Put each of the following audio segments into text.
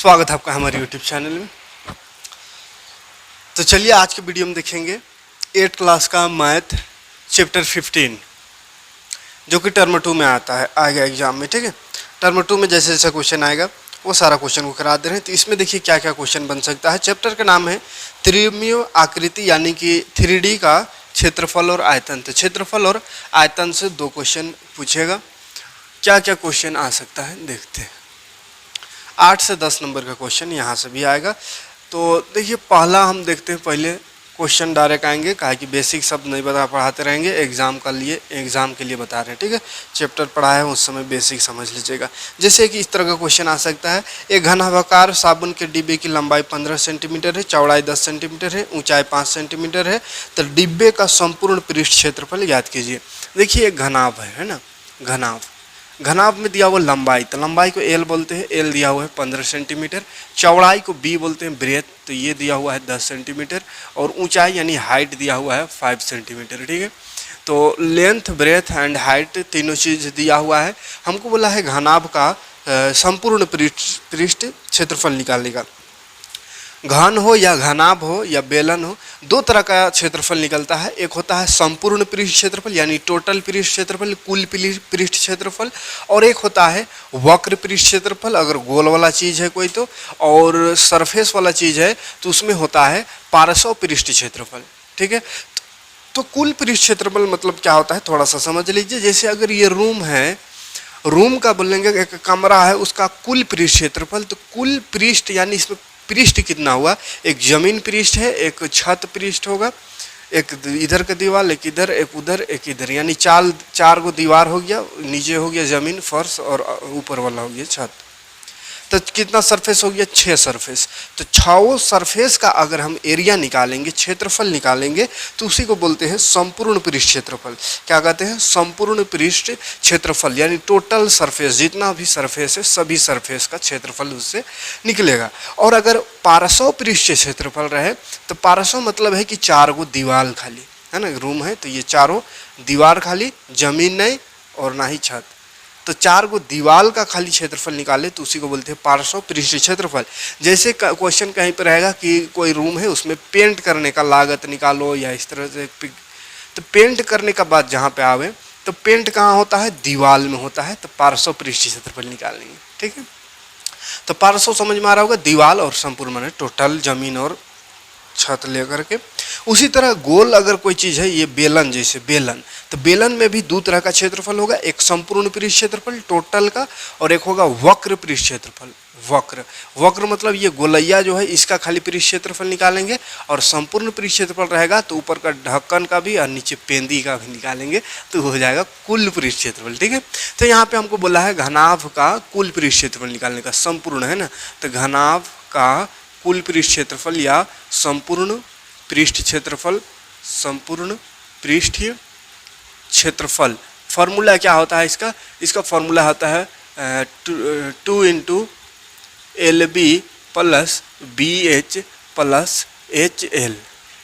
स्वागत है आपका हमारे YouTube चैनल में। तो चलिए आज के वीडियो में देखेंगे 8th क्लास का मैथ चैप्टर 15 जो कि टर्म 2 में आएगा एग्जाम में। ठीक है, टर्म 2 में जैसे जैसा क्वेश्चन आएगा वो सारा क्वेश्चन को करा दे रहे हैं। तो इसमें देखिए क्या क्या क्वेश्चन बन सकता है। चैप्टर का नाम है त्रिमितीय आकृति यानी कि 3D का क्षेत्रफल और आयतन। तो क्षेत्रफल और आयतन से 2 क्वेश्चन पूछेगा। क्या क्या क्वेश्चन आ सकता है देखते हैं। 8 से 10 नंबर का क्वेश्चन यहाँ से भी आएगा। तो देखिए पहला हम देखते हैं, पहले क्वेश्चन डायरेक्ट आएंगे, कहा कि बेसिक शब्द नहीं पढ़ाते रहेंगे, एग्जाम के लिए बता रहे हैं। ठीक है, चैप्टर पढ़ा है उस समय बेसिक समझ लीजिएगा। जैसे कि इस तरह का क्वेश्चन आ सकता है, एक घनाभाकार साबुन के डिब्बे की लंबाई 15 सेंटीमीटर है, चौड़ाई 10 सेंटीमीटर है, ऊंचाई 5 सेंटीमीटर है, तो डिब्बे का संपूर्ण पृष्ठ क्षेत्रफल ज्ञात कीजिए। देखिए एक घनाभ है ना, घनाभ में दिया हुआ लंबाई, तो लंबाई को एल बोलते हैं, एल दिया हुआ है 15 सेंटीमीटर, चौड़ाई को बी बोलते हैं ब्रेथ, तो ये दिया हुआ है 10 सेंटीमीटर, और ऊंचाई यानी हाइट दिया हुआ है 5 सेंटीमीटर। ठीक है, तो लेंथ ब्रेथ एंड हाइट तीनों चीज़ दिया हुआ है। हमको बोला है घनाभ का संपूर्ण पृष्ठ क्षेत्रफल निकालने का। घन हो या घनाभ हो या बेलन हो, 2 तरह का क्षेत्रफल निकलता है। एक होता है संपूर्ण पृष्ठ क्षेत्रफल यानी टोटल पृष्ठ क्षेत्रफल, कुल पृष्ठ क्षेत्रफल, और एक होता है वक्र पृष्ठ क्षेत्रफल। अगर गोल वाला चीज़ है कोई तो, और सरफेस वाला चीज़ है तो उसमें होता है पार्श्व पृष्ठ क्षेत्रफल। ठीक है, तो कुल पृष्ठ क्षेत्रफल मतलब क्या होता है थोड़ा सा समझ लीजिए। जैसे अगर ये रूम है, रूम का बोलेंगे एक कमरा है, उसका कुल पृष्ठ क्षेत्रफल, तो कुल पृष्ठ यानी इसमें पृष्ठ कितना हुआ, एक जमीन पृष्ठ है, एक छत पृष्ठ होगा, एक इधर का दीवार, एक इधर, एक उधर, एक इधर, यानी चार गो दीवार हो गया, नीचे हो गया जमीन फर्श और ऊपर वाला हो गया छत। तो कितना सरफेस हो गया, 6 सरफेस। तो 6 सरफेस का अगर हम एरिया निकालेंगे, क्षेत्रफल निकालेंगे, तो उसी को बोलते हैं संपूर्ण पृष्ठ क्षेत्रफल। क्या कहते हैं, संपूर्ण पृष्ठ क्षेत्रफल, यानी टोटल सरफेस, जितना भी सरफेस है सभी सरफेस का क्षेत्रफल उससे निकलेगा। और अगर पार्श्व पृष्ठ क्षेत्रफल रहे, तो पार्श्व मतलब है कि 4 गो दीवार खाली है ना, रूम है तो ये चारों दीवार खाली, जमीन नहीं और ना ही छत, तो 4 गो दीवार का खाली क्षेत्रफल निकाले तो उसी को बोलते हैं पार्श्व पृष्ठ क्षेत्रफल। जैसे क्वेश्चन कहीं पर रहेगा कि कोई रूम है उसमें पेंट करने का लागत निकालो या इस तरह से, तो पेंट करने का बाद जहाँ पे आवे तो पेंट कहाँ होता है, दीवार में होता है, तो पार्श्व पृष्ठ क्षेत्रफल निकालेंगे। ठीक है, तो पार्श्व समझ में आ रहा होगा, दीवार और संपूर्ण माने टोटल जमीन और छत लेकर के। उसी तरह गोल अगर कोई चीज़ है, ये बेलन, जैसे बेलन, तो बेलन में भी 2 तरह का क्षेत्रफल होगा, एक संपूर्ण पृष्ठ क्षेत्रफल टोटल का, और एक होगा वक्र पृष्ठ क्षेत्रफल। वक्र मतलब ये गोलैया जो है इसका खाली पृष्ठ क्षेत्रफल निकालेंगे, और संपूर्ण पृष्ठ क्षेत्रफल रहेगा तो ऊपर का ढक्कन का भी और नीचे पेंदी का भी निकालेंगे तो हो जाएगा कुल पृष्ठ क्षेत्रफल। ठीक है, तो यहाँ पे हमको बोला है घनाभ का कुल पृष्ठ क्षेत्रफल निकालने का, संपूर्ण है ना, तो घनाभ का कुल पृष्ठ क्षेत्रफल या संपूर्ण पृष्ठ क्षेत्रफल, संपूर्ण पृष्ठीय क्षेत्रफल। फॉर्मूला क्या होता है इसका फॉर्मूला होता है 2 × LB plus BH plus HL।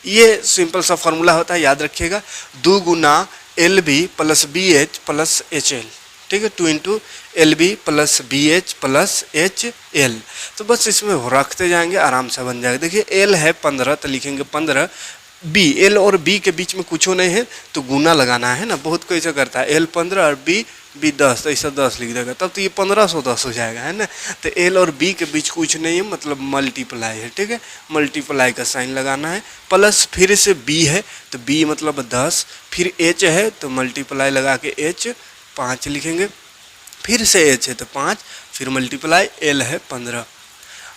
ये सिंपल सा फॉर्मूला होता है, याद रखिएगा, 2 गुना LB plus BH plus HL। ठीक है, 2 × LB plus BH plus HL। तो बस इसमें रखते जाएंगे, आराम से बन जाएगा। देखिए L है 15, तो लिखेंगे 15, B, L और B के बीच में कुछ नहीं है तो गुना लगाना है ना, बहुत कोई ऐसा करता है, L 15 और B 10, तो ऐसा 10 लिख देगा, तब तो ये 1510 हो जाएगा है ना। तो L और B के बीच कुछ नहीं है, मतलब मल्टीप्लाई है। ठीक है, मल्टीप्लाई का साइन लगाना है, प्लस फिर से B है तो B मतलब 10, फिर H है तो मल्टीप्लाई लगा के H 5 लिखेंगे, फिर से H है तो 5, फिर मल्टीप्लाई L है 15।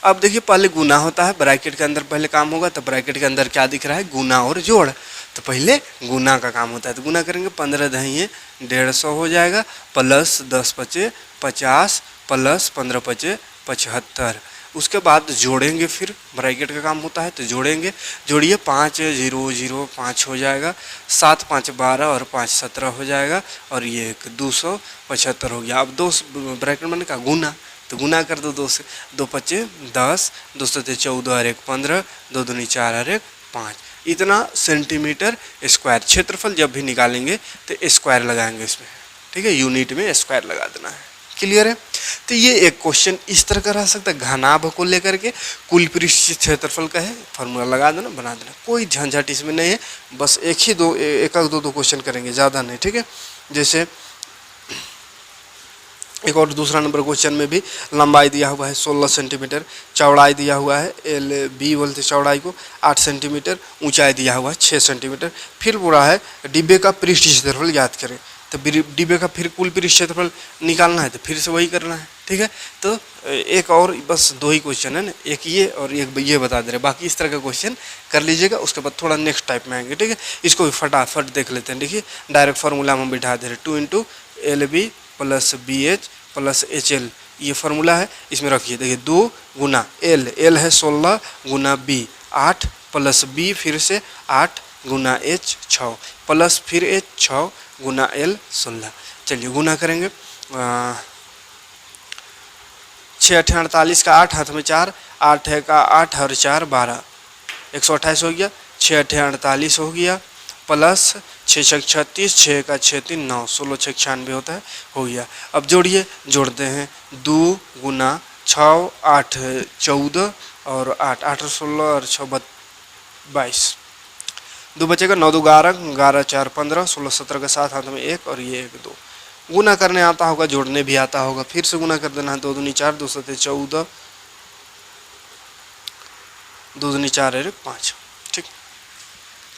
अब देखिए पहले गुना होता है, ब्रैकेट के अंदर पहले काम होगा, तो ब्रैकेट के अंदर क्या दिख रहा है, गुना और जोड़, तो पहले गुना का काम होता है, तो गुना करेंगे, 15 दहिए 150 हो जाएगा, प्लस 10 पचे 50 प्लस 15 पचे 75। उसके बाद जोड़ेंगे, फिर ब्रैकेट का काम होता है तो जोड़ेंगे, जोड़िए 5 0 0 5 हो जाएगा, 7 5 12 और 5 17 हो जाएगा, और ये 275 हो गया। अब 2 ब्रैकेट में का गुना, तो गुना कर दो 2 से, 2 पचे 10, 2 सते 14 और 1 15, 2 दूनी 4 और 1 5, इतना सेंटीमीटर स्क्वायर। क्षेत्रफल जब भी निकालेंगे तो स्क्वायर लगाएंगे इसमें। ठीक है, यूनिट में स्क्वायर लगा देना है। क्लियर है। तो ये एक क्वेश्चन इस तरह का रह सकता है, घनाभ को लेकर के कुल पृष्ठीय क्षेत्रफल का है, फार्मूला लगा देना, बना देना, कोई झंझट इसमें नहीं है। बस एक दो क्वेश्चन करेंगे, ज़्यादा नहीं, ठीक है। जैसे एक और दूसरा नंबर क्वेश्चन में भी लंबाई दिया हुआ है 16 सेंटीमीटर, चौड़ाई दिया हुआ है एल बी बोलते चौड़ाई को 8 सेंटीमीटर, ऊंचाई दिया हुआ है 6 सेंटीमीटर। फिर पूरा है डिब्बे का पृष्ठीय क्षेत्रफल ज्ञात करें। तो डिब्बे का फिर कुल पृष्ठीय क्षेत्रफल निकालना है, तो फिर से वही करना है, ठीक है। तो एक और बस 2 ही क्वेश्चन है ना, एक ये और एक ये बता दे रहे, बाकी इस तरह का क्वेश्चन कर लीजिएगा। उसके बाद थोड़ा नेक्स्ट टाइप में आएंगे, ठीक है। इसको भी फटाफट देख लेते हैं। देखिए डायरेक्ट फार्मूला हम बिठा दे रहे, 2 into L B plus B H plus H L, ये फार्मूला है, इसमें रखिए। देखिए 2 गुना एल है 16 गुना बी 8 प्लस बी फिर से 8 गुना एच 6 प्लस फिर एच 6 गुना एल 16। चलिए गुना करेंगे, 6 8 48 का 8 हाथ में 4, 8 है का 8 और 4 12, 128 हो गया। 6 8 48 हो गया प्लस 6 6 36, 6 का 6 3 9, 16 6 96 होता है, हो गया। अब जोड़िए, जोड़ते हैं 2 गुना 6 8 14 और 8 8 16 और 6 22, 2 बचेगा, 9 2 11, 11 4 15, 16 17 का 7 हाथ में 1 और ये 1 2। गुना करने आता होगा, जोड़ने भी आता होगा, फिर से गुना कर देना है। 2 दूनी 4, 2 सते 14, 2 दूनी 4 है 5, ठीक,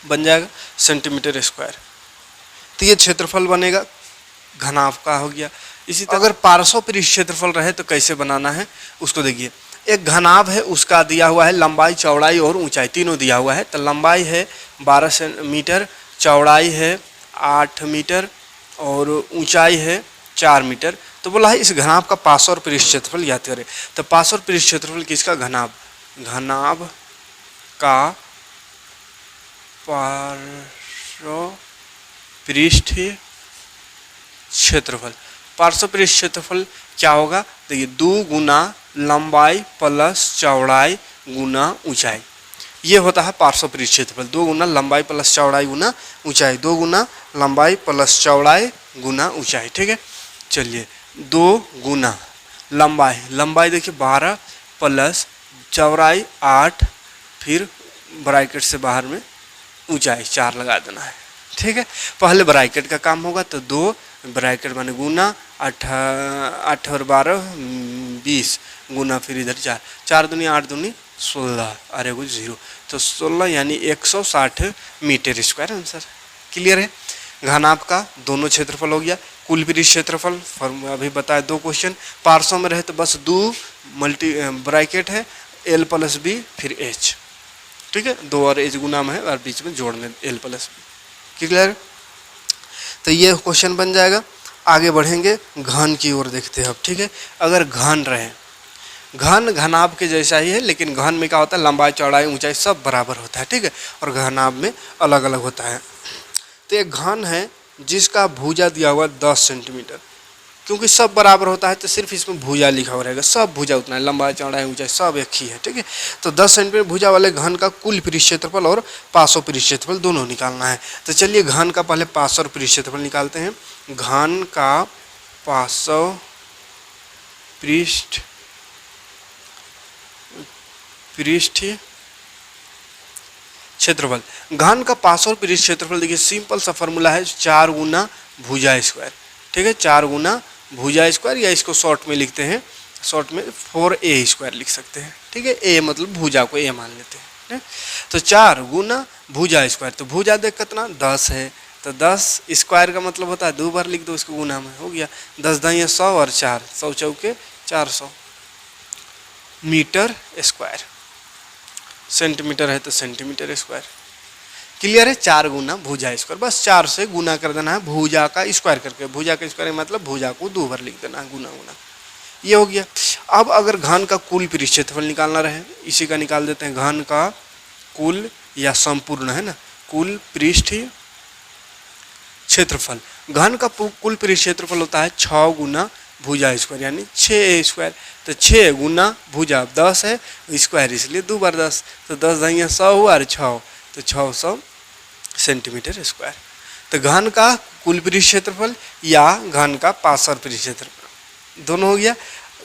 बन जाएगा सेंटीमीटर स्क्वायर। तो ये क्षेत्रफल बनेगा, घनाभ का हो गया। इसी तरह अगर पार्श्व पृष्ठ क्षेत्रफल रहे तो कैसे बनाना है उसको देखिए। एक घनाभ है, उसका दिया हुआ है लंबाई चौड़ाई और ऊंचाई तीनों दिया हुआ है। तो लंबाई है 12 मीटर, चौड़ाई है 8 मीटर और ऊंचाई है 4 मीटर। तो बोला है इस घनाभ का पार्श्व और पृष्ठ क्षेत्रफल ज्ञात करें। तो पार्श्व और पृष्ठ क्षेत्रफल किसका, घनाभ, घनाभ का पार्श्व पृष्ठ क्षेत्रफल। पार्श्व पृष्ठ क्षेत्रफल क्या होगा, देखिए 2 गुना लंबाई प्लस चौड़ाई गुना ऊंचाई, ये होता है पार्श्व पृष्ठ क्षेत्रफल। 2 गुना लंबाई प्लस चौड़ाई गुना ऊंचाई, 2 गुना लंबाई प्लस चौड़ाई गुना ऊंचाई, ठीक है। चलिए 2 गुना लंबाई, लंबाई देखिए 12 प्लस चौड़ाई 8, फिर ब्रैकेट से बाहर में ऊंचाई 4 लगा देना है, ठीक है। पहले ब्रैकेट का काम होगा, तो 2 ब्रैकेट माने गुना 8 और 12 20 गुना फिर इधर 4, 4 दूनी 8 दूनी 16, अरे वो 0, तो 16 यानी 160 मीटर स्क्वायर आंसर। क्लियर है। घनाभ का दोनों क्षेत्रफल हो गया। कुल पृष्ठ क्षेत्रफल अभी बताया 2 क्वेश्चन। पार्श्व में रहे तो बस 2 मल्टी ब्रैकेट है एल प्लस बी फिर एच, ठीक है, 2 और एच गुना में है और बीच में जोड़ने एल प्लस बी। क्लियर। तो ये क्वेश्चन बन जाएगा। आगे बढ़ेंगे, घन की ओर देखते हैं अब, ठीक है। अगर घन रहे, घन घनाभ के जैसा ही है, लेकिन घन में क्या होता है, लंबाई चौड़ाई ऊंचाई सब बराबर होता है, ठीक है, और घनाभ में अलग अलग होता है। तो एक घन है जिसका भुजा दिया हुआ 10 सेंटीमीटर, क्योंकि सब बराबर होता है तो सिर्फ इसमें भुजा लिखा हुआ रहेगा, सब भुजा उतना है, लंबाई चौड़ाई ऊंचाई सब एक ही है, ठीक है। तो 10 सेंटीमीटर भुजा वाले घन का कुल पृष्ठ क्षेत्रफल और पार्श्व पृष्ठ क्षेत्रफल दोनों निकालना है। तो चलिए घन का पहले पार्श्व और पृष्ठ क्षेत्रफल निकालते हैं। घन का पार्श्व पृष्ठ क्षेत्रफल, घन का पार्श्व और पृष्ठ क्षेत्रफल देखिए सिंपल सा फॉर्मूला है, 4 गुना भुजा स्क्वायर, ठीक है, 4 गुना भुजा स्क्वायर, या इसको शॉर्ट में लिखते हैं, शॉर्ट में 4a स्क्वायर लिख सकते हैं, ठीक है। a मतलब भुजा को a मान लेते हैं, ठीक है? तो 4 गुना भुजा स्क्वायर, तो भुजा देख कितना 10 है, तो 10 स्क्वायर का मतलब होता है 2 बार लिख दो इसको गुना में, हो गया 10 दाइया 100 और 4 100 चौके 400 मीटर स्क्वायर। सेंटीमीटर है तो सेंटीमीटर स्क्वायर। क्लियर है। 4 गुना भुजा स्क्वायर, बस 4 से गुना कर देना है भुजा का स्क्वायर करके, भुजा का स्क्वायर मतलब भुजा को 2 बार लिख देना है, गुना गुना, ये हो गया। अब अगर घन का कुल पृष्ठ क्षेत्रफल निकालना रहे, इसी का निकाल देते हैं, घन का कुल या संपूर्ण है ना, कुल पृष्ठ क्षेत्रफल। घन का कुल पृष्ठ क्षेत्रफल होता है 6 गुना भुजा स्क्वायर यानी 6a स्क्वायर, तो 6 गुना भुजा 10 है स्क्वायर इसलिए 2 बार 10, तो 10 दाइया 100 हुआ और 6, तो 600 सेंटीमीटर स्क्वायर। तो घन का कुल पृष्ठ क्षेत्रफल या घन का पार्श्व पृष्ठ क्षेत्रफल, दोनों हो गया,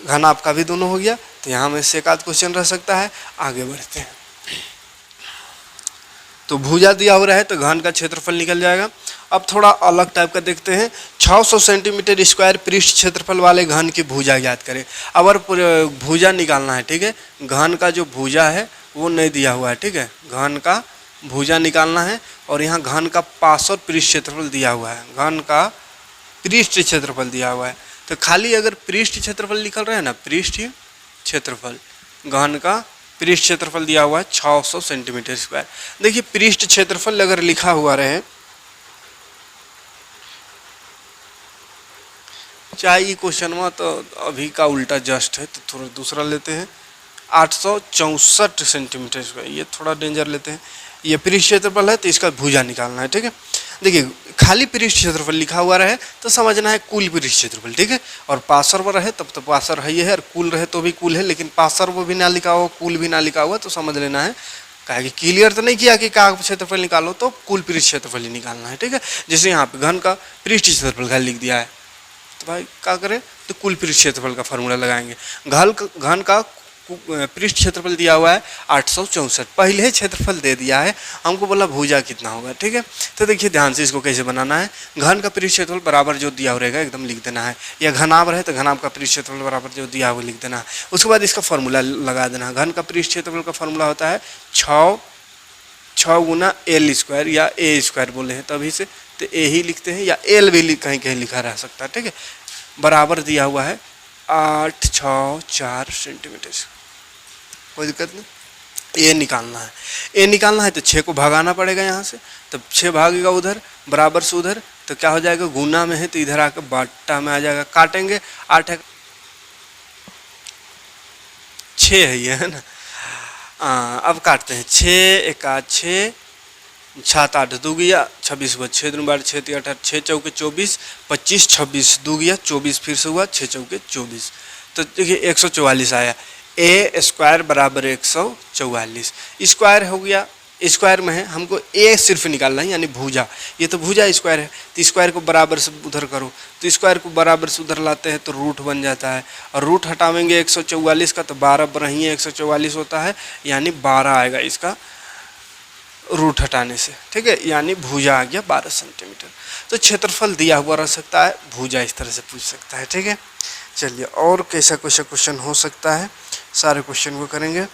घन आपका भी दोनों हो गया। तो यहाँ में से एक आध क्वेश्चन रह सकता है। आगे बढ़ते हैं। तो भुजा दिया हो रहा है तो घन का क्षेत्रफल निकल जाएगा। अब थोड़ा अलग टाइप का देखते हैं। 600 सेंटीमीटर स्क्वायर पृष्ठ क्षेत्रफल वाले घन की भुजा ज्ञात करें। अब अगर भुजा निकालना है, ठीक है, घन का जो भुजा है वो नहीं दिया हुआ है, ठीक है, घन का भुजा निकालना है। और यहाँ घन का पार्श्व पृष्ठ क्षेत्रफल दिया हुआ है, घन का पृष्ठ क्षेत्रफल दिया हुआ है। तो खाली अगर पृष्ठ क्षेत्रफल निकल रहा है ना, पृष्ठ क्षेत्रफल, घन का पृष्ठ क्षेत्रफल दिया हुआ है 600 सेंटीमीटर स्क्वायर। देखिए पृष्ठ क्षेत्रफल अगर लिखा हुआ रहे, चाहे ये क्वेश्चन में तो अभी का उल्टा जस्ट है, तो थोड़ा दूसरा लेते हैं। 864 सेंटीमीटर स्क्वायर, ये थोड़ा डेंजर लेते हैं। ये पृष्ठ क्षेत्रफल है तो इसका भुजा निकालना है, ठीक है। देखिए खाली पृष्ठ क्षेत्रफल लिखा हुआ रहे तो समझना है कुल पृष्ठ क्षेत्रफल, ठीक है। और पार्श्व रहे तब तो पार्श्व है ये है, और कुल रहे तो भी कुल है, लेकिन पार्श्व भी ना लिखा हुआ, कुल भी ना लिखा हुआ, तो समझ लेना है कहा कि क्लियर तो नहीं किया कि का क्षेत्रफल निकालो, तो कुल पृष्ठ क्षेत्रफल ही निकालना है, ठीक है। जैसे यहाँ पे घन का पृष्ठ क्षेत्रफल खाली लिख दिया है, तो भाई क्या करें, तो कुल पृष्ठ क्षेत्रफल का फॉर्मूला लगाएंगे। घन का पृष्ठ क्षेत्रफल दिया हुआ है 864, पहले ही क्षेत्रफल दे दिया है, हमको बोला भुजा कितना होगा, ठीक है। तो देखिए ध्यान से इसको कैसे बनाना है। घन का पृष्ठ क्षेत्रफल बराबर जो दिया हुआ रहेगा एकदम लिख देना है, या घनाभ रहे तो घनाभ का पृष्ठ क्षेत्रफल बराबर जो दिया हुआ लिख देना है। उसके बाद इसका फॉर्मूला लगा देना है। घन का पृष्ठ क्षेत्रफल का फॉर्मूला होता है 6 गुना एल स्क्वायर, या ए स्क्वायर बोले हैं तभी से, तो ए ही लिखते हैं, या एल भी कहीं कहीं लिखा रह सकता है, ठीक है। बराबर दिया हुआ है 864 सेंटीमीटर, कोई दिक्कत नहीं। ए निकालना है, ए निकालना है तो 6 को भगाना पड़ेगा यहाँ से, तब 6 भागेगा उधर, बराबर से उधर, तो क्या हो जाएगा, गुना में है तो इधर आकर बाटा में आ जाएगा, काटेंगे 8 6 है ये, है ना। अब काटते हैं, 6 एका 6, 7 8 दो गया 26 हुआ, 6 दूनी 12 6 3 8 6 चौके 24 25 26 दो गया 24, फिर से हुआ 6 चौके 24, तो देखिए 144 आया। ए स्क्वायर बराबर 144, स्क्वायर हो गया, स्क्वायर में है, हमको ए सिर्फ निकालना है, यानी भुजा, ये तो भुजा स्क्वायर है, तो स्क्वायर को बराबर से उधर करो, तो स्क्वायर को बराबर से उधर लाते हैं तो रूट बन जाता है, और रूट हटावेंगे 144 का तो 12 बरही 144 होता है, यानी 12 आएगा इसका रूट हटाने से, ठीक है, यानी भुजा आ गया 12 सेंटीमीटर। तो क्षेत्रफल दिया हुआ रह सकता है, भुजा इस तरह से पूछ सकता है, ठीक है। चलिए और कैसा कैसा क्वेश्चन हो सकता है, सारे क्वेश्चन को करेंगे।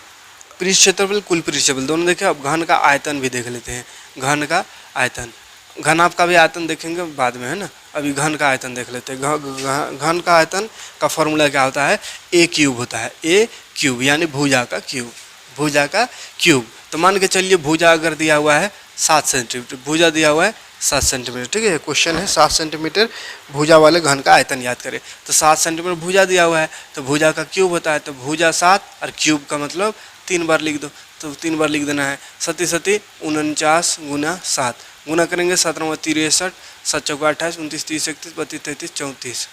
पृष्ठ क्षेत्रफल कुल पृष्ठ क्षेत्रफल दोनों देखें। अब घन का आयतन भी देख लेते हैं, घन का आयतन, घनाभ का भी आयतन देखेंगे बाद में, है ना। अभी घन का आयतन देख लेते हैं। घन का आयतन का फॉर्मूला क्या होता है, ए क्यूब होता है, ए क्यूब यानी भुजा का क्यूब, भुजा का क्यूब। तो मान के चलिए भुजा अगर दिया हुआ है 7 सेंटीमीटर, भुजा दिया हुआ है 7 सेंटीमीटर, ठीक है। क्वेश्चन है 7 सेंटीमीटर भुजा वाले घन का आयतन याद करें। तो 7 सेंटीमीटर भुजा दिया हुआ है, तो भुजा का क्यूब होता है, तो भुजा 7 और क्यूब का मतलब 3 बार लिख दो, तो 3 बार लिख देना है। 7 7 49 गुना 7, गुना करेंगे 7 9 63, 7 चौका 28 29 30 31 32 33 34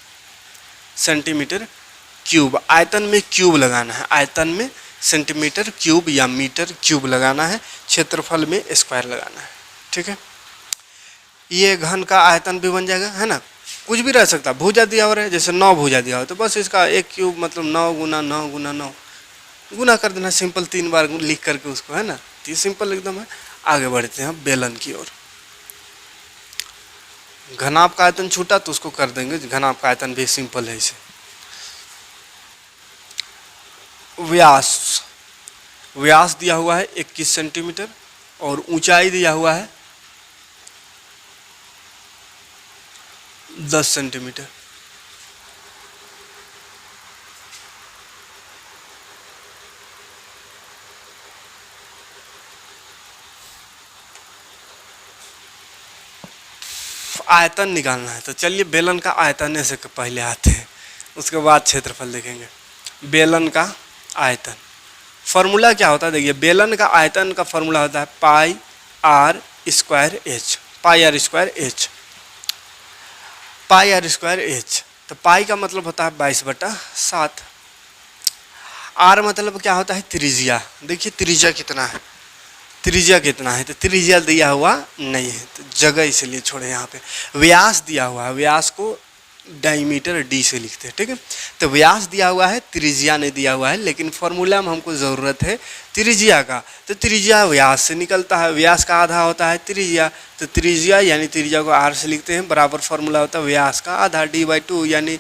सेंटीमीटर क्यूब। आयतन में क्यूब लगाना है, आयतन में सेंटीमीटर क्यूब या मीटर क्यूब लगाना है, क्षेत्रफल में स्क्वायर लगाना है, ठीक है। ये घन का आयतन भी बन जाएगा, है ना। कुछ भी रह सकता है, भुजा दिया हो रहा है, जैसे 9 भुजा दिया हो तो बस इसका एक क्यूब मतलब 9 गुना 9 गुना 9 गुना कर देना, सिंपल 3 बार लिख करके उसको, है ना। तो ये सिंपल एकदम है। आगे बढ़ते हैं बेलन की ओर। घनाभ का आयतन छूटा तो उसको कर देंगे, घनाभ का आयतन भी सिंपल है इसे। व्यास, व्यास दिया हुआ है 21 सेंटीमीटर और ऊंचाई दिया हुआ है 10 सेंटीमीटर। आयतन निकालना है, तो चलिए बेलन का आयतन से पहले आते हैं, उसके बाद क्षेत्रफल देखेंगे। बेलन का आयतन फॉर्मूला क्या होता है, देखिए बेलन का आयतन का फॉर्मूला होता है pi r square h, pi r square h, pi r square h. तो पाई का मतलब होता है 22/7, आर मतलब क्या होता है त्रिज्या। देखिए त्रिज्या कितना है, त्रिज्या कितना है, तो त्रिज्या दिया हुआ नहीं है तो जगह इसलिए छोड़े यहाँ पे। व्यास दिया हुआ है, व्यास को डायमीटर डी से लिखते हैं, ठीक है। तो व्यास दिया हुआ है, त्रिज्या नहीं दिया हुआ है, लेकिन फॉर्मूला में हमको ज़रूरत है त्रिज्या का। तो त्रिज्या व्यास से निकलता है, व्यास का आधा होता है त्रिज्या, तो त्रिज्या यानी त्रिज्या को आर से लिखते हैं, बराबर फॉर्मूला होता है व्यास का आधा d/2, यानी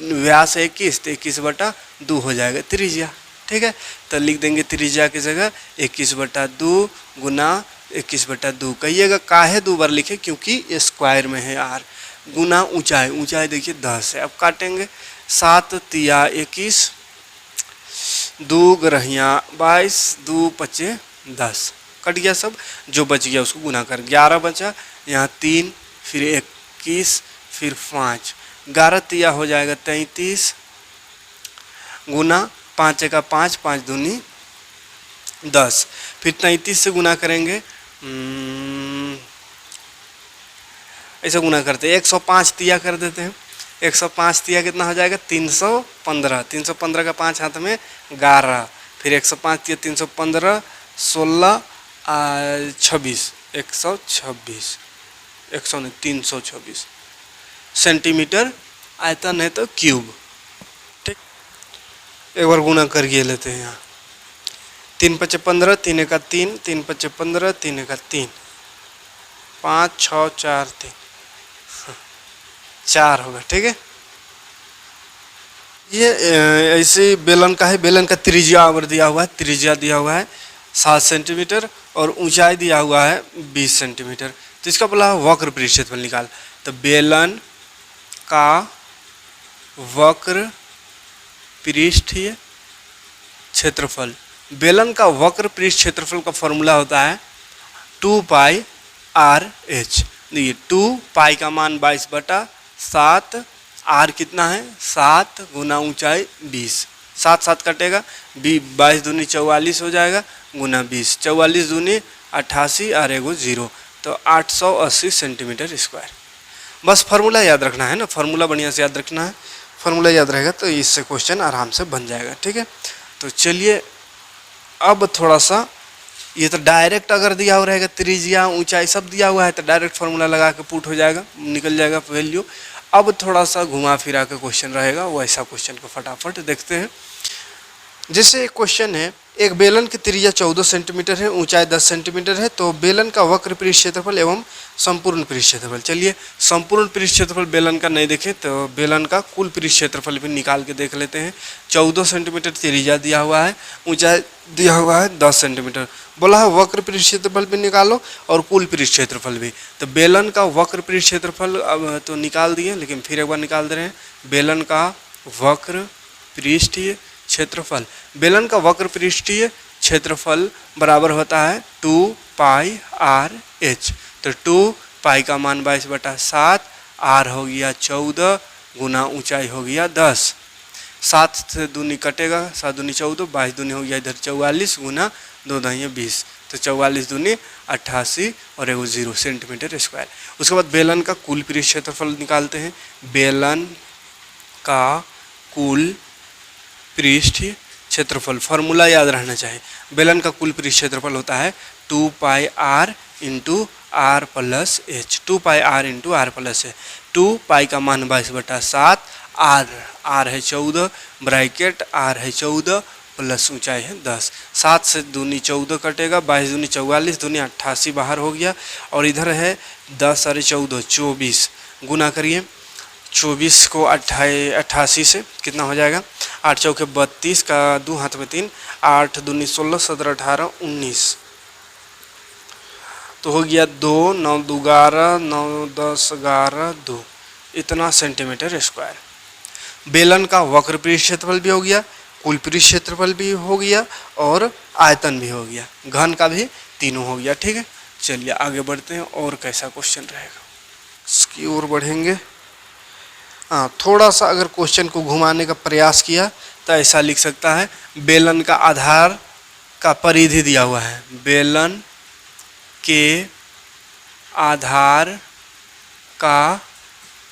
व्यास 21 तो 21/2 हो जाएगा त्रिज्या, ठीक है। तो लिख देंगे त्रिज्या की जगह 21/2 गुना 21/2। कहिएगा काहे 2 बार लिखे, क्योंकि स्क्वायर में है आर, गुना ऊंचाई, ऊंचाई देखिए 10 है। अब काटेंगे 7 तिया 21, 2 ग्रहियाँ 22, 2 पचे 10, कट गया सब, जो बच गया उसको गुना कर, 11 बचा, यहाँ 3 फिर 21 फिर 5, 11 तिया हो जाएगा 33 गुना 5 का 5, 5 दूनी 10, फिर 33 से गुना करेंगे, ऐसे गुना करते हैं, 105 तिया कर देते हैं, 105 तिया कितना हो जाएगा 315, 315 का 5 हाथ में 11, फिर 105 तिया 315 16 26, 126, 100 नहीं 326 सेंटीमीटर आयतन है, तो क्यूब, ठीक। एक बार गुना करके लेते हैं, यहाँ 3 पचे 15, 3 का 3, 3 पचे 15, 3 का 3, 5 6 4 3 4 होगा, ठीक है। ये ऐसे बेलन का है, बेलन का त्रिज्या अगर दिया हुआ है, त्रिज्या दिया हुआ है 7 सेंटीमीटर और ऊंचाई दिया हुआ है 20 सेंटीमीटर। तो इसका बोला वक्र पृष्ठ क्षेत्रफल निकाल, तो बेलन का वक्र पृष्ठीय क्षेत्रफल, बेलन का वक्र पृष्ठ क्षेत्रफल का फॉर्मूला होता है 2πr/h। देखिए 2 का मान 22/7, आर कितना है 7 गुना ऊंचाई 20, 7 7 कटेगा, 22 दूनी 44 हो जाएगा गुना 20, 44 दूनी 88 और एगो 0, तो 880 सेंटीमीटर स्क्वायर। बस फार्मूला याद रखना है ना, फार्मूला बढ़िया से याद रखना है, फार्मूला याद रहेगा तो इससे क्वेश्चन आराम से बन जाएगा, ठीक है। तो चलिए अब थोड़ा सा, ये तो डायरेक्ट अगर दिया हुआ रहेगा त्रिज्या ऊंचाई सब दिया हुआ है तो डायरेक्ट फार्मूला लगा के पुट हो जाएगा, निकल जाएगा वैल्यू। अब थोड़ा सा घुमा फिरा के क्वेश्चन रहेगा, वैसा क्वेश्चन को फटाफट देखते हैं। जैसे एक क्वेश्चन है, एक बेलन की त्रिज्या 14 सेंटीमीटर है, ऊंचाई 10 सेंटीमीटर है, तो बेलन का वक्र पृष्ठ क्षेत्रफल एवं संपूर्ण पृष्ठ क्षेत्रफल। चलिए संपूर्ण पृष्ठ क्षेत्रफल बेलन का नहीं देखे तो बेलन का कुल पृष्ठ क्षेत्रफल भी निकाल के देख लेते हैं। 14 सेंटीमीटर त्रिज्या दिया हुआ है, ऊंचाई दिया हुआ है 10 सेंटीमीटर, बोला है वक्र पृष्ठ क्षेत्रफल भी निकालो और कुल पृष्ठ क्षेत्रफल भी। तो बेलन का वक्र पृष्ठ क्षेत्रफल अब तो निकाल दिए, लेकिन फिर एक बार निकाल दे रहे हैं। बेलन का वक्र पृष्ठीय क्षेत्रफल, बेलन का वक्र पृष्ठीय क्षेत्रफल बराबर होता है 2πr/h। तो 2π का मान 22/7, r हो गया 14 गुना ऊंचाई हो गया 10, 7 से दूनी कटेगा, 7 दूनी 14, 22 दूनी हो गया इधर 44 गुना 2 दाहिया 20, तो 44 दूनी 88 और एगो 0 सेंटीमीटर स्क्वायर। उसके बाद बेलन का कुल पृष्ठ क्षेत्रफल निकालते हैं। बेलन का कुल पृष्ठ क्षेत्रफल, फार्मूला याद रहना चाहिए, बेलन का कुल पृष्ठ क्षेत्रफल होता है 2πr × r+h, 2πr × r+h। 2π का मान 22/7, r है 14, ब्रैकेट r है 14 प्लस ऊंचाई है 10, 7 से दूनी 14 कटेगा, 22 दूनी 44, दूनी 88 बाहर हो गया, और इधर है 10 और 14 24, गुना करिए 24 को 88 से कितना हो जाएगा, 8 चौके 32 का 2 हाथ में 3, 8 दूनी 16, 17 18 19, तो हो गया 2 9 2 11 9 10 11 2, इतना सेंटीमीटर स्क्वायर। बेलन का वक्र पृष्ठ क्षेत्रफल भी हो गया, कुल पृष्ठ क्षेत्रफल भी हो गया और आयतन भी हो गया, घन का भी तीनों हो गया, ठीक है। चलिए आगे बढ़ते हैं और कैसा क्वेश्चन रहेगा, इसकी ओर बढ़ेंगे। हाँ, थोड़ा सा अगर क्वेश्चन को घुमाने का प्रयास किया तो ऐसा लिख सकता है, बेलन का आधार का परिधि दिया हुआ है, बेलन के आधार का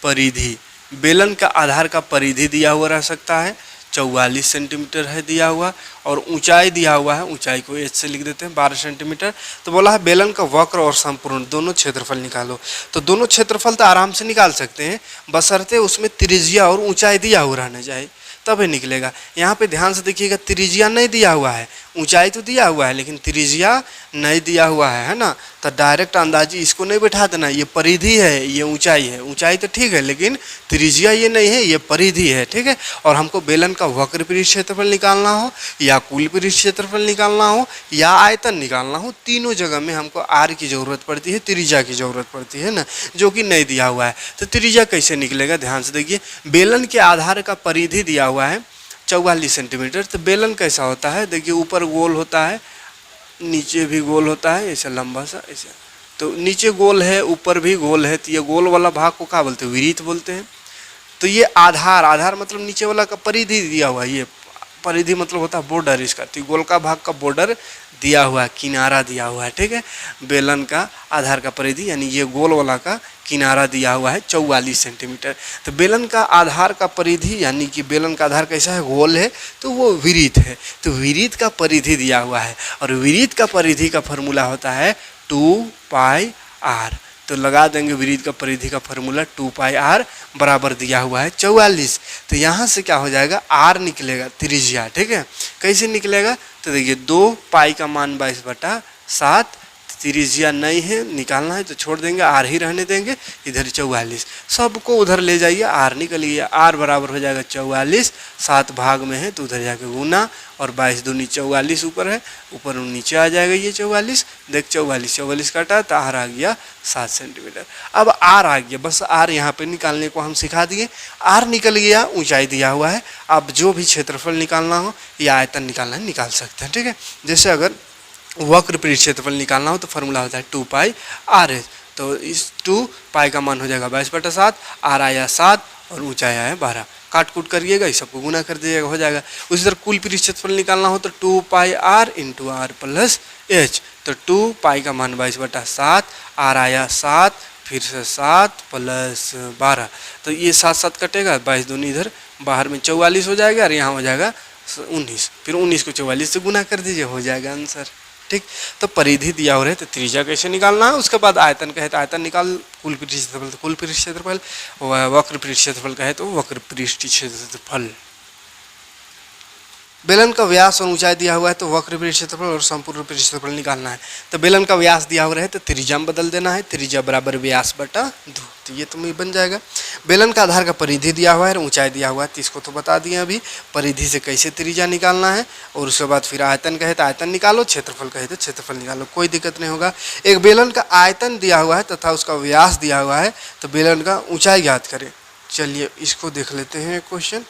परिधि, बेलन का आधार का परिधि दिया हुआ रह सकता है 44 सेंटीमीटर है दिया हुआ, और ऊंचाई दिया हुआ है, ऊंचाई को h से लिख देते हैं 12 सेंटीमीटर। तो बोला है बेलन का वक्र और संपूर्ण दोनों क्षेत्रफल निकालो। तो दोनों क्षेत्रफल तो आराम से निकाल सकते हैं, बशर्ते उसमें त्रिज्या और ऊंचाई दिया हुआ रहना चाहिए, तभी निकलेगा। यहाँ पे ध्यान से देखिएगा, त्रिज्या नहीं दिया हुआ है, ऊंचाई तो दिया हुआ है लेकिन त्रिज्या नहीं दिया हुआ है ना। तो डायरेक्ट अंदाजी इसको नहीं बैठा देना, ये परिधि है, ये ऊंचाई है। ऊंचाई तो ठीक है लेकिन त्रिज्या ये नहीं है, ये परिधि है, ठीक है। और हमको बेलन का वक्र पृष्ठ क्षेत्रफल निकालना हो या कुल पृष्ठ क्षेत्रफल निकालना हो या आयतन निकालना हो, तीनों जगह में हमको आर की जरूरत पड़ती है, त्रिज्या की जरूरत पड़ती है ना, जो कि नहीं दिया हुआ है। तो त्रिज्या कैसे निकलेगा, ध्यान से देखिए। बेलन के आधार का परिधि दिया हुआ है 44 सेंटीमीटर। तो बेलन कैसा होता है, देखिए ऊपर गोल होता है, नीचे भी गोल होता है, ऐसा लंबा सा ऐसा। तो नीचे गोल है, ऊपर भी गोल है, तो ये गोल वाला भाग को क्या बोलते हैं, विरीत बोलते हैं। तो ये आधार मतलब नीचे वाला का परिधि दिया हुआ है, ये परिधि मतलब होता है बॉर्डर इसका। तो गोल का भाग का बॉर्डर दिया हुआ है, किनारा दिया हुआ है, ठीक है। बेलन का आधार का परिधि यानी ये गोल वाला का किनारा दिया हुआ है 44 सेंटीमीटर। तो बेलन का आधार का परिधि यानी कि बेलन का आधार कैसा है, गोल है, तो वो विरीत है। तो विरीत का परिधि दिया हुआ है, और विरीत का परिधि का फॉर्मूला होता है 2πr। तो लगा देंगे विरीत का परिधि का फॉर्मूला 2πr बराबर दिया हुआ है 44। तो यहाँ से क्या हो जाएगा, r निकलेगा त्रिज्या, ठीक है। कैसे निकलेगा, तो देखिए 2π का मान 22/7, त्रिज्या नहीं है, निकालना है तो छोड़ देंगे, आर ही रहने देंगे, इधर 44, सबको उधर ले जाइए, आर निकल गया। आर बराबर हो जाएगा 44, 7 भाग में है तो उधर जाके गुना, और 22 दूनी 44 ऊपर है, ऊपर नीचे आ जाएगा ये 44, देख 44 काटा तो आर आ गया 7 सेंटीमीटर। अब आर आ गया, बस आर यहाँ पे निकालने को हम सिखा दिए। आर निकल गया, ऊंचाई दिया हुआ है। अब जो भी क्षेत्रफल निकालना हो या आयतन निकालना है निकाल सकते हैं, ठीक है। जैसे अगर वक्र पृष्ठ क्षेत्रफल निकालना हो तो फॉर्मूला होता है 2πr। तो इस 2π का मान हो जाएगा 22/7, आर आया 7 और ऊंचाई आया 12। काट कूट करिएगा, इस सबको गुना कर दीजिएगा, हो जाएगा। उसी तरह कुल पृष्ठ क्षेत्रफल निकालना हो तो 2πr × r + h। तो 2π का मान 22/7, आर आया 7, फिर से 7 + 12, तो ये 7 कटेगा, 22 दूनी इधर बाहर में 44 हो जाएगा, और यहाँ हो जाएगा 19, फिर 19 को 44 से गुना कर दीजिए, हो जाएगा आंसर, ठीक। तो परिधि दिया हो रहे तो त्रिज्या कैसे निकालना है, उसके बाद आयतन कहे तो आयतन निकाल, कुल पृष्ठ क्षेत्रफल तो कुल पृष्ठ क्षेत्रफल, वक्र पृष्ठ क्षेत्रफल कहे तो वक्र पृष्ठ क्षेत्रफल। बेलन का व्यास और ऊंचाई दिया हुआ है तो वक्र पृष्ठ क्षेत्रफल और संपूर्ण पृष्ठ क्षेत्रफल निकालना है। तो बेलन का व्यास दिया हुआ है तो त्रिज्या में बदल देना है, त्रिज्या बराबर व्यास बटा 2, तो ये तुम्हें बन जाएगा। बेलन का आधार का परिधि दिया हुआ है और ऊंचाई दिया हुआ है, तो इसको तो बता दिए अभी, परिधि से कैसे त्रिज्या निकालना है। और उसके बाद फिर आयतन कहे तो आयतन निकालो, क्षेत्रफल कहे तो क्षेत्रफल निकालो, कोई दिक्कत नहीं होगा। एक बेलन का आयतन दिया हुआ है तथा उसका व्यास दिया हुआ है, तो बेलन का ऊंचाई ज्ञात करें। चलिए इसको देख लेते हैं क्वेश्चन।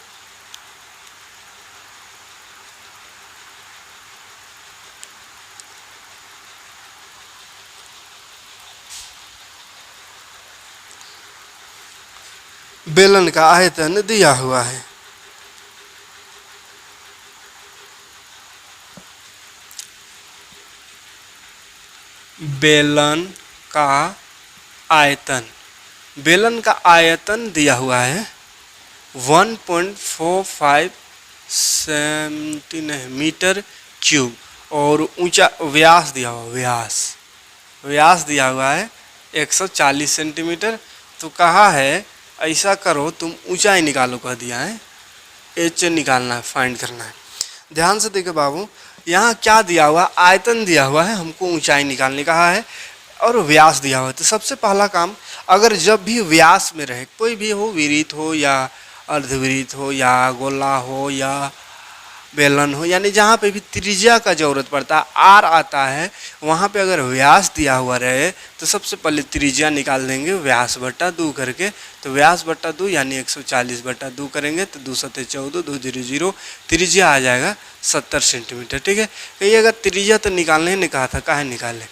बेलन का आयतन दिया हुआ है, बेलन का आयतन, बेलन का आयतन दिया हुआ है 1.45 मीटर क्यूब, और ऊंचा व्यास दिया हुआ, व्यास दिया हुआ है 140 सेंटीमीटर। तो कहा है ऐसा करो तुम ऊंचाई निकालो, कह दिया है एच निकालना है, फाइंड करना है। ध्यान से देखो बाबू, यहाँ क्या दिया हुआ, आयतन दिया हुआ है, हमको ऊंचाई निकालने कहा है, और व्यास दिया हुआ है। तो सबसे पहला काम, अगर जब भी व्यास में रहे, कोई भी हो, विरीत हो या अर्धविरीत हो या गोला हो या बेलन हो, यानी जहाँ पे भी त्रिज्या का जरूरत पड़ता है, आर आता है, वहाँ पे अगर व्यास दिया हुआ रहे तो सबसे पहले त्रिज्या निकाल देंगे व्यास बट्टा 2 करके। तो व्यास बट्टा 2 यानी 140/2 करेंगे तो 2 7 14, 2 0 0, त्रिज्या आ जाएगा 70 सेंटीमीटर, ठीक है। कहीं अगर त्रिज्या तो निकालने ने कहा था, काहे निकाले,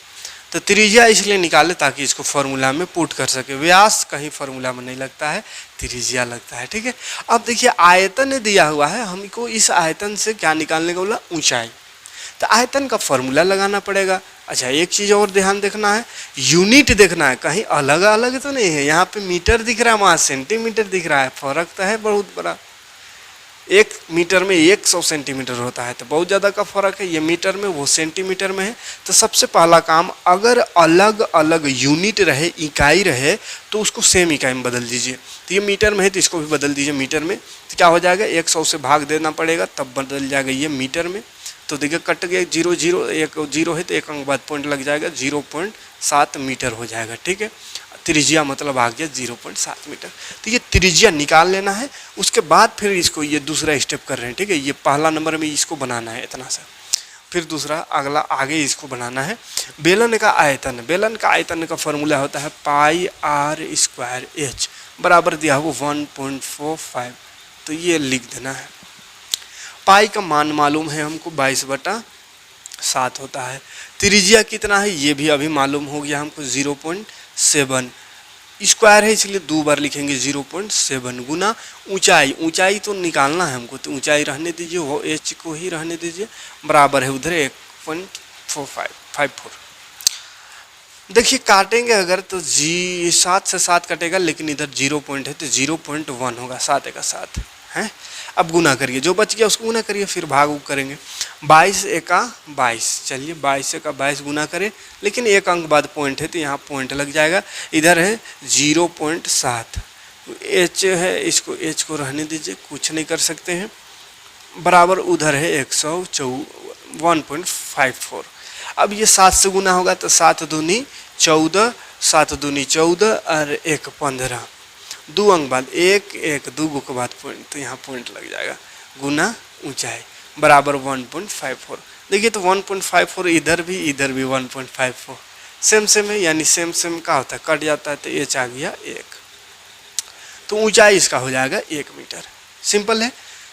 तो त्रिज्या इसलिए निकाले ताकि इसको फॉर्मूला में पुट कर सके। व्यास कहीं फॉर्मूला में नहीं लगता है, त्रिज्या लगता है, ठीक है। अब देखिए आयतन दिया हुआ है, हमको इस आयतन से क्या निकालने का बोला, ऊंचाई। तो आयतन का फॉर्मूला लगाना पड़ेगा। अच्छा एक चीज़ और ध्यान देखना है, यूनिट देखना है, कहीं अलग अलग तो नहीं है। यहाँ पे मीटर दिख रहा है, वहाँ सेंटीमीटर दिख रहा है, फर्क तो है बहुत बड़ा। 1 मीटर में 100 सेंटीमीटर होता है, तो बहुत ज़्यादा का फर्क है, ये मीटर में वो सेंटीमीटर में है। तो सबसे पहला काम, अगर अलग अलग यूनिट रहे, इकाई रहे, तो उसको सेम इकाई में बदल दीजिए। तो ये मीटर में है तो इसको भी बदल दीजिए मीटर में, तो क्या हो जाएगा 100 से भाग देना पड़ेगा तब बदल जाएगा ये मीटर में। तो देखिए कट गया 0 0, एक 0 है तो एक अंक बाद पॉइंट लग जाएगा, 0.7 मीटर हो जाएगा। ठीक है, त्रिज्या मतलब आ गया 0.7 मीटर। तो ये त्रिज्या निकाल लेना है, उसके बाद फिर इसको ये दूसरा स्टेप कर रहे हैं। ठीक है, ये पहला नंबर में इसको बनाना है इतना सा, फिर दूसरा अगला आगे इसको बनाना है। बेलन का आयतन, बेलन का आयतन का फॉर्मूला होता है πr² h बराबर दिया हो 1.45। तो ये लिख देना है। पाई का मान मालूम है हमको 22/7 होता है। त्रिज्या कितना है ये भी अभी मालूम हो गया हमको 0.7। स्क्वायर है इसलिए 2 बार लिखेंगे 0.7 गुना ऊंचाई, ऊंचाई तो निकालना है हमको, तो ऊंचाई रहने दीजिए, वो h को ही रहने दीजिए, बराबर है उधर 1.4554। देखिए काटेंगे अगर तो 7 से 7 कटेगा, लेकिन इधर 0 पॉइंट है तो 0.1 होगा, 7 का 7 है। अब गुना करिए, जो बच गया उसको गुना करिए, फिर भाग करेंगे। 22 एका 22, चलिए 22 एका 22 गुना करें, लेकिन एक अंक बाद पॉइंट है तो यहाँ पॉइंट लग जाएगा। इधर है 0.7, एच है, इसको एच को रहने दीजिए, कुछ नहीं कर सकते हैं, बराबर उधर है 154। अब ये 7 से गुना होगा तो 7 दूनी 14, 7 दूनी 14 और 1 15, 2 अंक बाद 1 1 2 के बाद पॉइंट, तो यहाँ पॉइंट लग जाएगा, गुना ऊंचाई बराबर 1.54। देखिए तो 1.54 इधर भी 1.54 सेम सेम है, यानी सेम सेम का होता है, कट जाता है तो एच आ गया 1, तो ऊंचाई इसका हो जाएगा 1 मीटर। सिंपल है।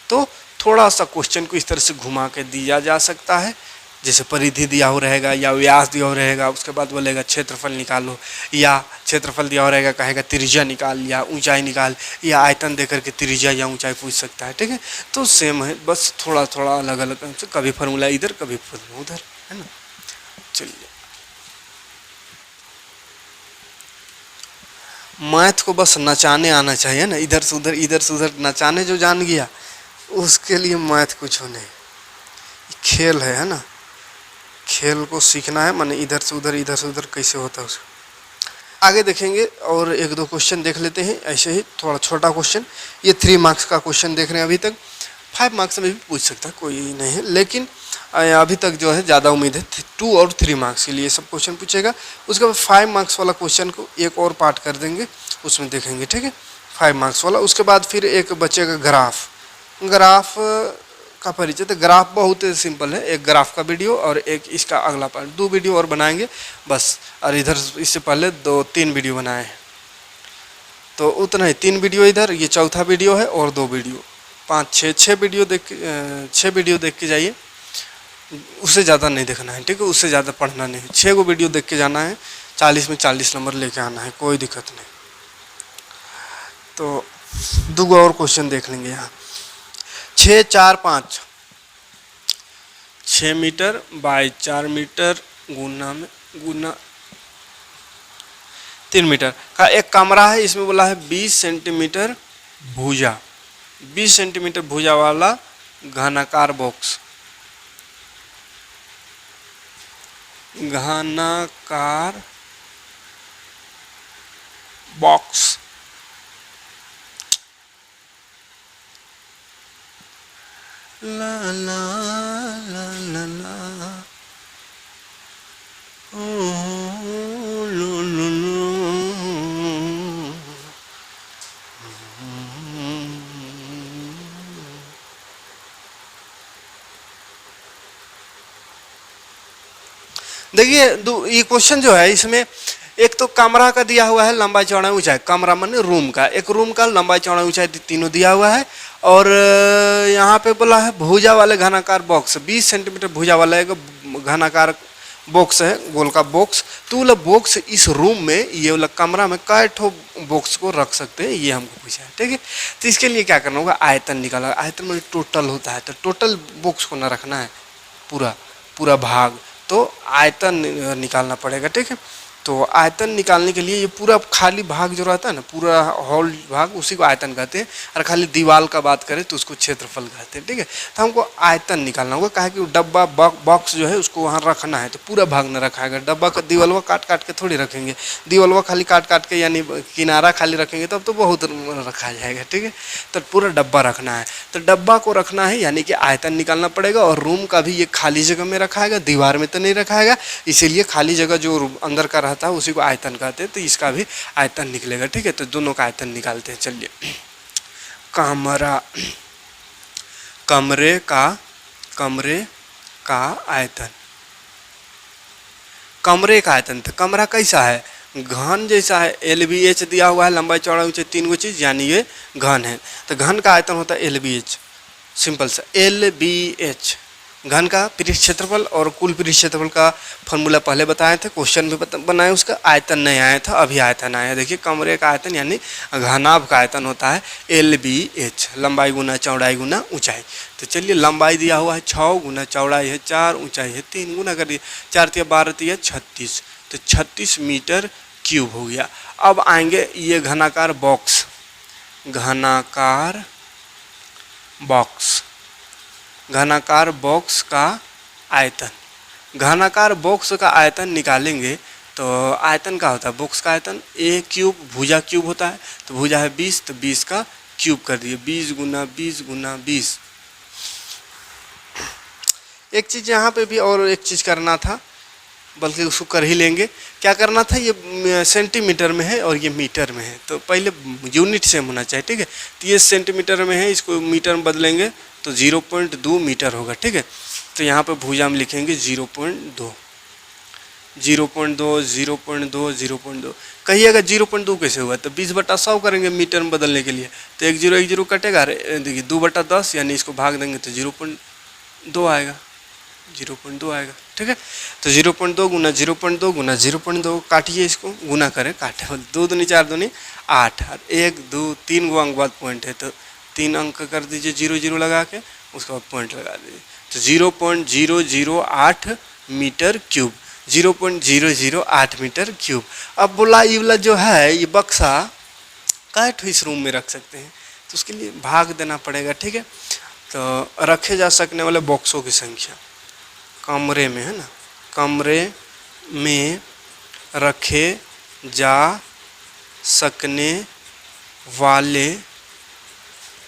तो थोड़ा सा क्वेश्चन को इस तरह से घुमा के दिया जा सकता है, जैसे परिधि दिया हो रहेगा या व्यास दिया हो रहेगा, उसके बाद बोलेगा क्षेत्रफल निकालो, या क्षेत्रफल दिया हो रहेगा कहेगा त्रिज्या निकाल या ऊंचाई निकाल, या आयतन देकर के त्रिज्या या ऊंचाई पूछ सकता है। ठीक है, तो सेम है, बस थोड़ा थोड़ा अलग अलग, कभी फार्मूला इधर कभी फार्मूला उधर, है ना। चलिए मैथ को बस नचाने आना चाहिए ना, इधर से उधर नचाने जो जान गया उसके लिए मैथ कुछ नहीं, खेल है ना, खेल को सीखना है, माने इधर से उधर कैसे होता है उसको आगे देखेंगे। और 1-2 क्वेश्चन देख लेते हैं, ऐसे ही थोड़ा छोटा क्वेश्चन। ये 3 मार्क्स का क्वेश्चन देख रहे हैं, अभी तक 5 मार्क्स में भी पूछ सकता है, कोई नहीं है, लेकिन अभी तक जो है ज़्यादा उम्मीद है 2 और 3 मार्क्स के लिए सब क्वेश्चन पूछेगा। उसके बाद 5 मार्क्स वाला क्वेश्चन को एक और पार्ट कर देंगे, उसमें देखेंगे। ठीक है, 5 मार्क्स वाला। उसके बाद फिर एक बचेगा ग्राफ का परिचय। तो ग्राफ बहुत सिंपल है, एक ग्राफ का वीडियो और एक इसका अगला पार्ट, 2 वीडियो और बनाएंगे बस। और इधर इससे पहले 2-3 वीडियो बनाए हैं, तो उतना ही 3 वीडियो इधर, ये चौथा वीडियो है, और 2 वीडियो, 5-6 वीडियो देख 6 वीडियो देख के जाइए, उससे ज़्यादा नहीं देखना है। ठीक है, उससे ज़्यादा पढ़ना नहीं है, 6 को वीडियो देख के जाना है, 40 में 40 नंबर लेके आना है, कोई दिक्कत नहीं। तो 2 और क्वेश्चन देख लेंगे यहाँ। 6 4 5, 6 मीटर बाई 4 मीटर गुना 3 मीटर का एक कमरा है। इसमें बोला है 20 सेंटीमीटर भुजा, 20 सेंटीमीटर भुजा वाला घनाकार बॉक्स, घनाकार बॉक्स ला ला ला ला ला ओ लो लो लो। देखिए ये क्वेश्चन जो है, इसमें एक तो कमरा का दिया हुआ है लंबाई चौड़ाई ऊंचाई, कमरा माने रूम का, एक रूम का लंबाई चौड़ाई ऊंचाई तीनों दिया हुआ है। और यहाँ पे बोला है भुजा वाले घनाकार बॉक्स, 20 सेंटीमीटर भुजा वाला एक घनाकार बॉक्स है, गोल का बॉक्स। तो बोला बॉक्स इस रूम में, ये वाला कमरा में कै ठो बॉक्स को रख सकते हैं, ये हमको पूछा है। ठीक है, तो इसके लिए क्या करना होगा, आयतन निकाला। आयतन में टोटल होता है, तो टोटल बॉक्स को ना रखना है, पूरा भाग, तो आयतन निकालना पड़ेगा। ठीक है, तो आयतन निकालने के लिए ये पूरा खाली भाग जो रहता है ना, पूरा हॉल भाग, उसी को आयतन कहते हैं। और खाली दीवार का बात करें तो उसको क्षेत्रफल कहते हैं, ठीक है। तो हमको आयतन निकालना होगा, कहा कि डब्बा बॉक्स जो है उसको वहाँ रखना है, तो पूरा भाग न रखा है। डब्बा का दीवालवा काट काट के थोड़ी रखेंगे, दीवालवा खाली काट काट के यानी किनारा खाली रखेंगे तब तो बहुत रखा जाएगा, ठीक है। तो पूरा डब्बा रखना है, तो डब्बा को रखना है यानी कि आयतन निकालना पड़ेगा। और रूम का भी ये खाली जगह में रखा है, दीवार में तो नहीं रखा है, इसीलिए खाली जगह जो अंदर का रहता है उसी को आयतन कहते हैं। तो इसका भी आयतन निकलेगा, ठीक है। तो दोनों का आयतन निकालते हैं, चलिए। कमरा, कमरे का आयतन, कमरे का आयतन। तो कमरा कैसा है, घन जैसा है, LBH दिया हुआ है, लंबाई चौड़ाई ऊंचाई 3 गो चीज, यानी ये घन है। तो घन का आयतन होता है LBH, सिंपल सा LBH, घन का पृष्ठ क्षेत्रफल। और कुल पृष्ठ क्षेत्रफल का फॉर्मूला पहले बताए थे, क्वेश्चन भी बनाए, उसका आयतन नहीं आया था, अभी आयतन आया है। देखिए कमरे का आयतन यानी घनाभ का आयतन होता है LBH, लंबाई गुना चौड़ाई गुना ऊंचाई। तो चलिए, लंबाई दिया हुआ है 6 गुना चौड़ाई है 4, ऊंचाई है 3, गुना कर दिए 4 × 12 = 36, तो 36 मीटर क्यूब हो गया। अब आएंगे ये घनाकार बॉक्स, घनाकार बॉक्स, घनाकार बॉक्स का आयतन। घनाकार बॉक्स का आयतन निकालेंगे तो आयतन का होता है बॉक्स का आयतन A³ भुजा क्यूब होता है। तो भुजा है 20, तो 20 का क्यूब कर दिए, 20 गुना 20 गुना 20। एक चीज़ यहाँ पे भी और एक चीज़ करना था, बल्कि उसको कर ही लेंगे। क्या करना था, ये सेंटीमीटर में है और ये मीटर में है, तो पहले यूनिट सेम होना चाहिए, ठीक है। तो ये सेंटीमीटर में है, इसको मीटर में बदलेंगे तो 0.2 मीटर होगा, ठीक है। तो यहाँ पे भुजा में लिखेंगे 0.2, 0.2, 0.2, 0.2। कहिएगा 0.2 कैसे हुआ, तो 20/100 करेंगे मीटर में बदलने के लिए, तो 1 0 1 0 कटेगा, देखिए 2/10, यानी इसको भाग देंगे तो 0.2 आएगा, 0.2 आएगा, ठीक है। तो 0.2 गुना 0.2 गुना 0.2, काटिए इसको, गुना करें, काटे 2 दूनी 4 दूनी 8, और 1 2 3 गो अंक बाद पॉइंट है, तो 3 अंक कर दीजिए 0 0 लगा के, उसके बाद पॉइंट लगा दीजिए, तो 0.008 मीटर क्यूब, 0.008 मीटर क्यूब। अब बोला ये वाला जो है ये बक्सा काट इस रूम में रख सकते हैं, तो उसके लिए भाग देना पड़ेगा, ठीक है। तो रखे जा सकने वाले बॉक्सों की संख्या कमरे में है ना, कमरे में रखे जा सकने वाले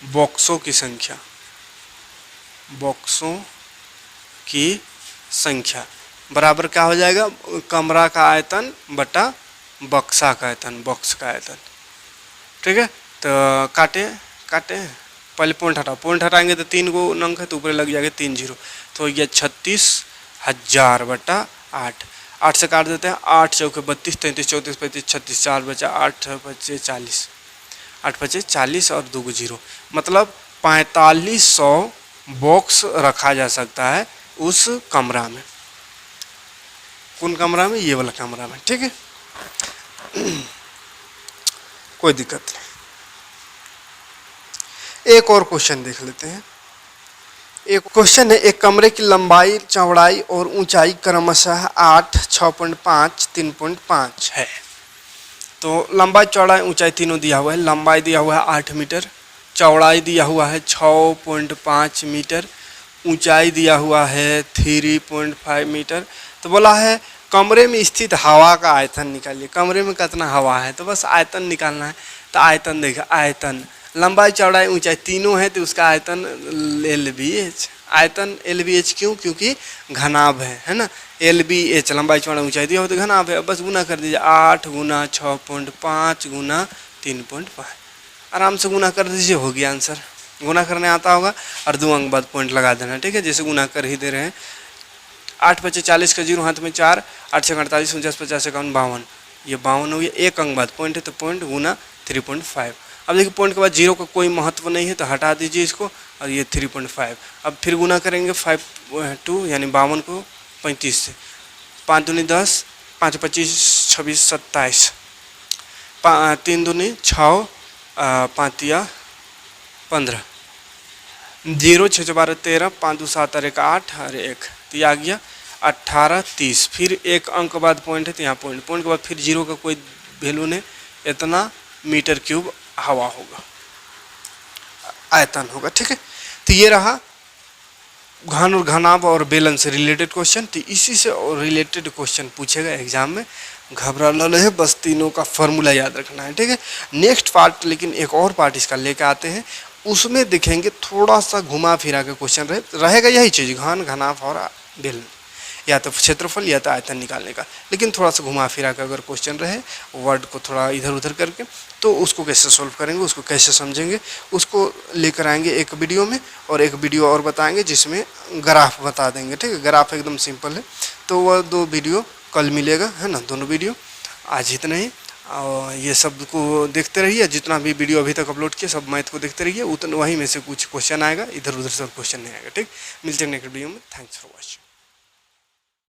बॉक्सों की संख्या, बॉक्सों की संख्या बराबर क्या हो जाएगा, कमरा का आयतन बटा बक्सा का आयतन, बॉक्स का आयतन, ठीक है। तो काटे पहले पॉइंट हटाओ, पॉइंट हटाएंगे तो 3 गो अंक है, तो ऊपर लग जाएगा 3 0, तो ये 36,000 बटा 8, 8 से काट देते हैं, 8 चौके 32, 33 34 35 36, 4 बचा 8 बचे 40, 8 बचे 40 और 2 0, मतलब 4500 बॉक्स रखा जा सकता है उस कमरा में। कौन कमरा में, ये वाला कमरा में, ठीक है। कोई दिक्कत नहीं। एक और क्वेश्चन देख लेते हैं। एक क्वेश्चन है, एक कमरे की लंबाई चौड़ाई और ऊंचाई क्रमशः 8, 6.5, 3.5 है। तो लंबाई चौड़ाई ऊंचाई तीनों दिया हुआ है। लंबाई दिया हुआ है 8 मीटर, चौड़ाई दिया हुआ है 6.5 मीटर, ऊंचाई दिया हुआ है 3.5 मीटर। तो बोला है कमरे में स्थित हवा का आयतन निकालिए। कमरे में कितना हवा है, तो बस आयतन निकालना है। तो आयतन देखा, आयतन लंबाई चौड़ाई ऊंचाई तीनों है, तो उसका आयतन LBH। आयतन LBH क्यों, क्योंकि घनाभ है ना। LBH लंबाई चौड़ाई ऊंचाई दिया हो तो घनाभ है। बस गुना कर दीजिए, 8 गुना 6.5 गुना 3.5, आराम से गुना कर दीजिए, हो गया आंसर। गुना करने आता होगा, और 2 अंक बाद पॉइंट लगा देना, ठीक है, जैसे गुना कर ही दे रहे हैं। 8 बचे 40 का 0 हाथ में 4, 8 से 48 49 50 51 52, ये 52 हो गया। 1 अंक बाद पॉइंट है, तो पॉइंट गुना 3.5। अब देखिए पॉइंट के बाद 0 का कोई महत्व नहीं है, तो हटा दीजिए इसको, और ये 3.5। अब फिर गुना करेंगे 5 यानी 52 को 35 से, 5 दूनी 10, 5 25 26 27, 3 दूनी 6, 5 या 15, 0 6 12 13, 5 2 7 1 8 और 1, तो ये आ गया 18 30, फिर एक अंक बाद पॉइंट है तो यहाँ पॉइंट, पॉइंट के बाद फिर जीरो का कोई वैल्यू नहीं, इतना मीटर क्यूब हवा होगा, आयतन होगा। ठीक है, तो ये रहा घन और घनाभ और बेलन से रिलेटेड क्वेश्चन। तो इसी से रिलेटेड क्वेश्चन पूछेगा एग्जाम में, घबराना नहीं है, बस तीनों का फॉर्मूला याद रखना है। ठीक है, नेक्स्ट पार्ट, लेकिन एक और पार्ट इसका लेके आते हैं, उसमें देखेंगे थोड़ा सा घुमा फिरा के क्वेश्चन रहेगा यही चीज़, घन घनाभ और बेलन, या तो क्षेत्रफल या तो आयतन निकालने का, लेकिन थोड़ा सा घुमा फिरा के अगर क्वेश्चन रहे, वर्ड को थोड़ा इधर उधर करके, तो उसको कैसे सॉल्व करेंगे, उसको कैसे समझेंगे, उसको लेकर आएंगे एक वीडियो में, और एक वीडियो और बताएंगे जिसमें ग्राफ बता देंगे। ठीक है, ग्राफ एकदम सिंपल है, तो वह 2 वीडियो कल मिलेगा, है ना, दोनों वीडियो। आज इतना ही, और ये सब को देखते रहिए, जितना भी वीडियो अभी तक अपलोड किया सब मैथ को देखते रहिए, उतना वहीं में से कुछ क्वेश्चन आएगा, इधर उधर से क्वेश्चन नहीं आएगा। ठीक, मिलते हैं नेक्स्ट वीडियो में। Thanks for watching.